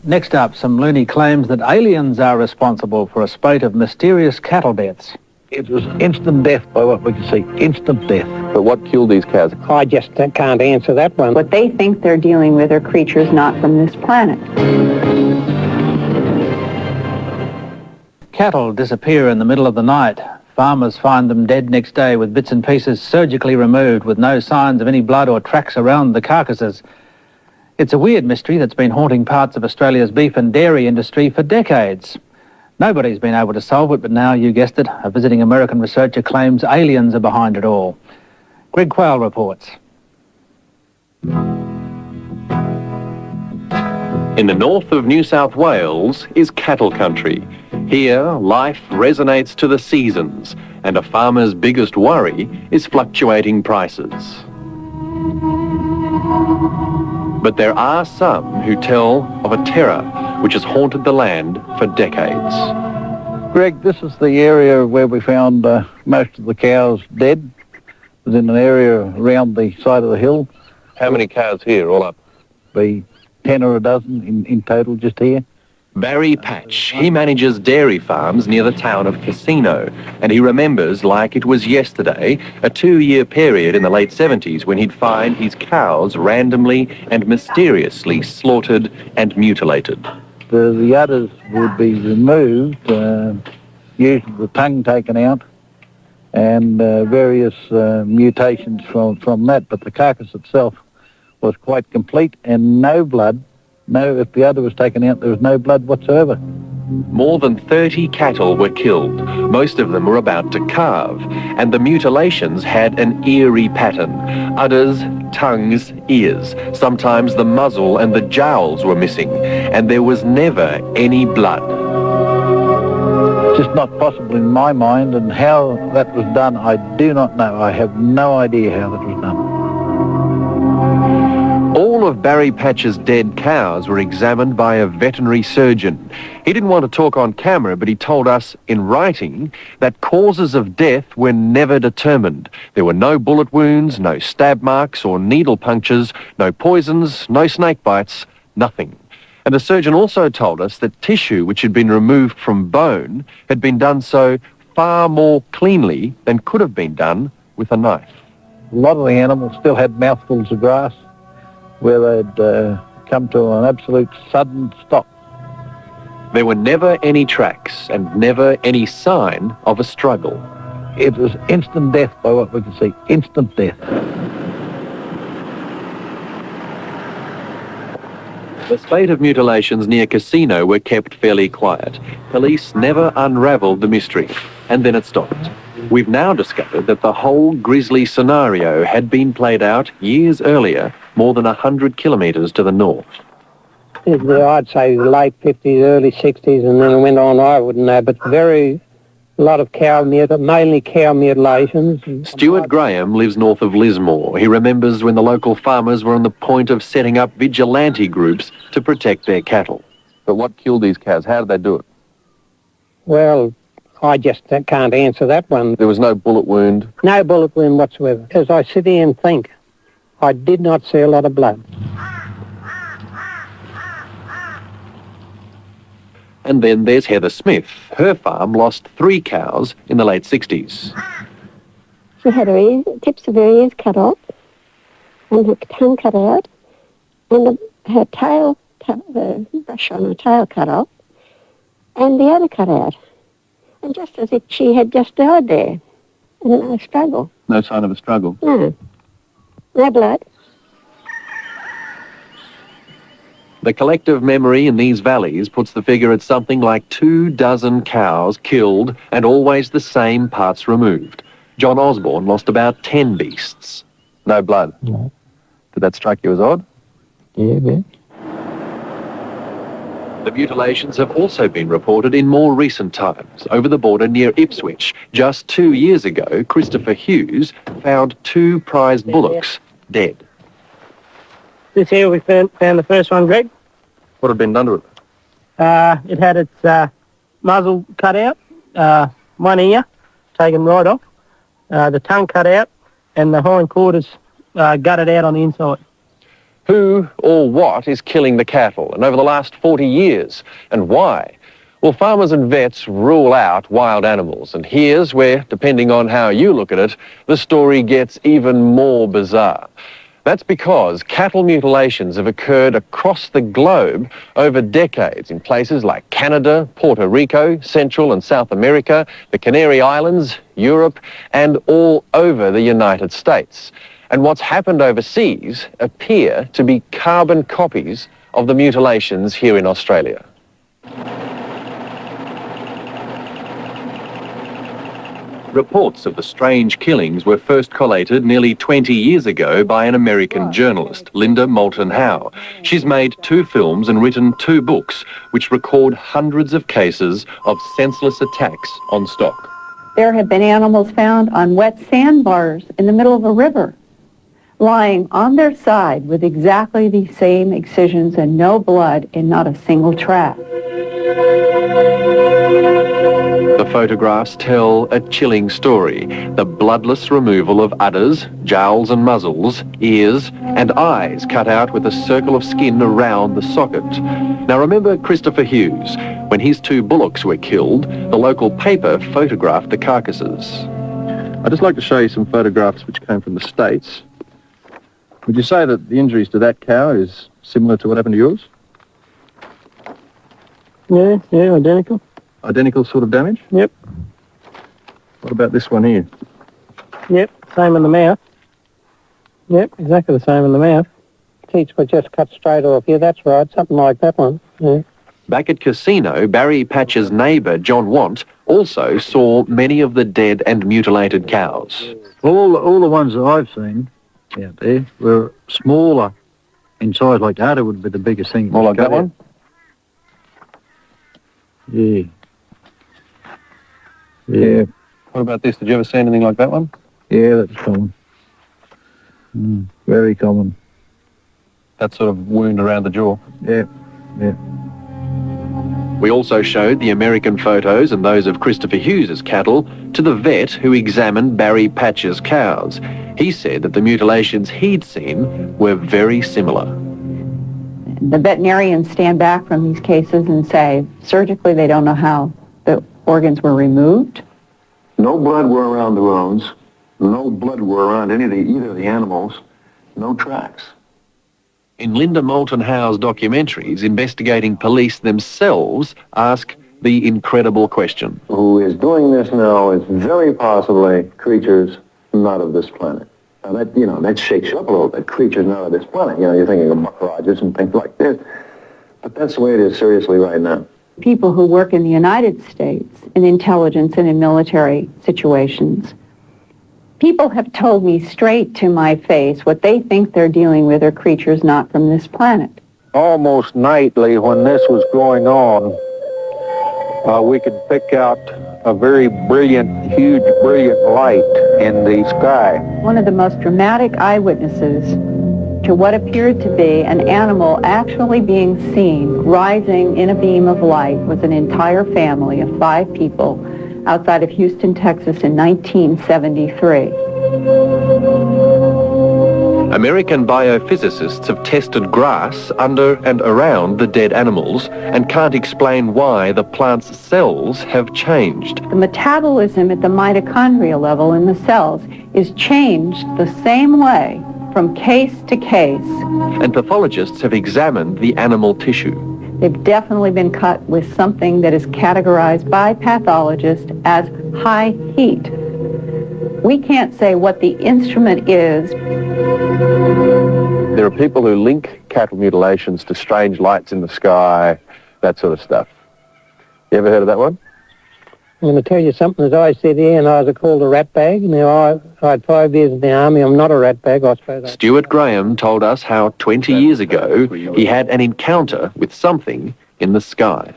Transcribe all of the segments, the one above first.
Next up, some loony claims that aliens are responsible for a spate of mysterious cattle deaths. It was instant death by what we can see, instant death. But what killed these cows? I just can't answer that one. What they think they're dealing with are creatures not from this planet. Cattle disappear in the middle of the night. Farmers find them dead next day with bits and pieces surgically removed with no signs of any blood or tracks around the carcasses. It's a weird mystery that's been haunting parts of Australia's beef and dairy industry for decades. Nobody's been able to solve it, but now, you guessed it, a visiting American researcher claims aliens are behind it all. Greg Quayle reports. In the north of New South Wales is cattle country. Here, life resonates to the seasons, and a farmer's biggest worry is fluctuating prices. But there are some who tell of a terror which has haunted the land for decades. Greg, this is the area where we found most of the cows dead. It was in an area around the side of the hill. How many cows here, all up? Be 10 or a dozen in total just here. Barry Patch, he manages dairy farms near the town of Casino, and he remembers, like it was yesterday, a 2-year period in the late 70s when he'd find his cows randomly and mysteriously slaughtered and mutilated. The udders would be removed, usually the tongue taken out, and various mutations from that, but the carcass itself was quite complete and no blood. No, if the udder was taken out, there was no blood whatsoever. More than 30 cattle were killed. Most of them were about to calve, and the mutilations had an eerie pattern. Udders, tongues, ears. Sometimes the muzzle and the jowls were missing, and there was never any blood. It's just not possible in my mind, and how that was done, I do not know. I have no idea how that was done. All of Barry Patch's dead cows were examined by a veterinary surgeon. He didn't want to talk on camera, but he told us in writing that causes of death were never determined. There were no bullet wounds, no stab marks or needle punctures, no poisons, no snake bites, nothing. And the surgeon also told us that tissue which had been removed from bone had been done so far more cleanly than could have been done with a knife. A lot of the animals still had mouthfuls of grass, where they'd come to an absolute sudden stop. There were never any tracks and never any sign of a struggle. It was instant death by what we could see, instant death. The spate of mutilations near Casino were kept fairly quiet. Police never unravelled the mystery, and then it stopped. We've now discovered that the whole grisly scenario had been played out years earlier, more than 100 kilometres to the north. I'd say the late 50s, early 60s, and then it went on, I wouldn't know, but a lot of mainly cow mutilations. Stuart Graham lives north of Lismore. He remembers when the local farmers were on the point of setting up vigilante groups to protect their cattle. But what killed these cows? How did they do it? Well, I just can't answer that one. There was no bullet wound? No bullet wound whatsoever. As I sit here and think, I did not see a lot of blood. And then there's Heather Smith. Her farm lost 3 cows in the late 60s. She had her tips of her ears cut off, and her tongue cut out, and her tail, the brush on her tail cut off, and the other cut out. And just as if she had just died there, and no struggle. No sign of a struggle? No. No blood. The collective memory in these valleys puts the figure at something like 24 cows killed and always the same parts removed. John Osborne lost about 10 beasts. No blood? No. Did that strike you as odd? Yeah, a bit. The mutilations have also been reported in more recent times. Over the border near Ipswich, just 2 years ago, Christopher Hughes found 2 prized bullocks dead. This here we found the first one, Greg. What had been done to it? It had its muzzle cut out, one ear taken right off, the tongue cut out, and the hind quarters gutted out on the inside. Who or what is killing the cattle, and over the last 40 years, and why? Well, farmers and vets rule out wild animals, and here's where, depending on how you look at it, the story gets even more bizarre. That's because cattle mutilations have occurred across the globe over decades in places like Canada, Puerto Rico, Central and South America, the Canary Islands, Europe, and all over the United States. And what's happened overseas appear to be carbon copies of the mutilations here in Australia. Reports of the strange killings were first collated nearly 20 years ago by an American journalist, Linda Moulton Howe. She's made 2 films and written 2 books, which record hundreds of cases of senseless attacks on stock. There have been animals found on wet sandbars in the middle of a river, lying on their side with exactly the same excisions and no blood in not a single track. The photographs tell a chilling story. The bloodless removal of udders, jowls and muzzles, ears and eyes cut out with a circle of skin around the socket. Now remember Christopher Hughes. When his 2 bullocks were killed, the local paper photographed the carcasses. I'd just like to show you some photographs which came from the States. Would you say that the injuries to that cow is similar to what happened to yours? Yeah, identical. Identical sort of damage? Yep. What about this one here? Yep, same in the mouth. Yep, exactly the same in the mouth. Teeth were just cut straight off. Yeah, that's right, something like that one. Yeah. Back at Casino, Barry Patch's neighbour, John Want, also saw many of the dead and mutilated cows. All the ones that I've seen out there were smaller in size, like that would be the biggest thing. More like that one? Yeah. Yeah. What about this? Did you ever see anything like that one? Yeah, that's common. Very common. That sort of wound around the jaw? Yeah, yeah. We also showed the American photos and those of Christopher Hughes's cattle to the vet who examined Barry Patch's cows. He said that the mutilations he'd seen were very similar. The veterinarians stand back from these cases and say, surgically, they don't know how the organs were removed. No blood were around the wounds. No blood were around either of the animals. No tracks. In Linda Moulton Howe's documentaries, investigating police themselves ask the incredible question. Who is doing this now is very possibly creatures not of this planet. Now that shakes you up a little bit. Creatures not of this planet. You're thinking of Buck Rogers and things like this. But that's the way it is seriously right now. People who work in the United States in intelligence and in military situations, people have told me straight to my face what they think they're dealing with are creatures not from this planet. Almost nightly when this was going on, we could pick out a very brilliant, huge, brilliant light in the sky. One of the most dramatic eyewitnesses to what appeared to be an animal actually being seen rising in a beam of light was an entire family of 5 people outside of Houston, Texas in 1973. American biophysicists have tested grass under and around the dead animals and can't explain why the plant's cells have changed. The metabolism at the mitochondrial level in the cells is changed the same way from case to case. And pathologists have examined the animal tissue. They've definitely been cut with something that is categorized by pathologists as high heat. We can't say what the instrument is. There are people who link cattle mutilations to strange lights in the sky, that sort of stuff. You ever heard of that one? I'm going to tell you something. As I said here, and I was called a rat bag. Now, I had 5 years in the army. I'm not a rat bag, I suppose. Stuart Graham told us how 20 years ago he had an encounter with something in the sky.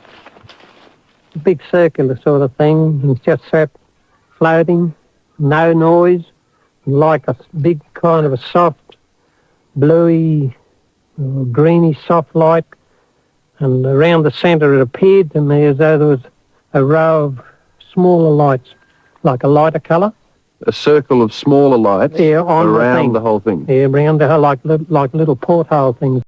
A big circular sort of thing. And just sat floating, no noise, like a big kind of a soft, bluey, greeny soft light. And around the centre it appeared to me as though there was a row of smaller lights, like a lighter colour. a circle of smaller lights on around the the whole thing. Yeah, around the whole, like little porthole things.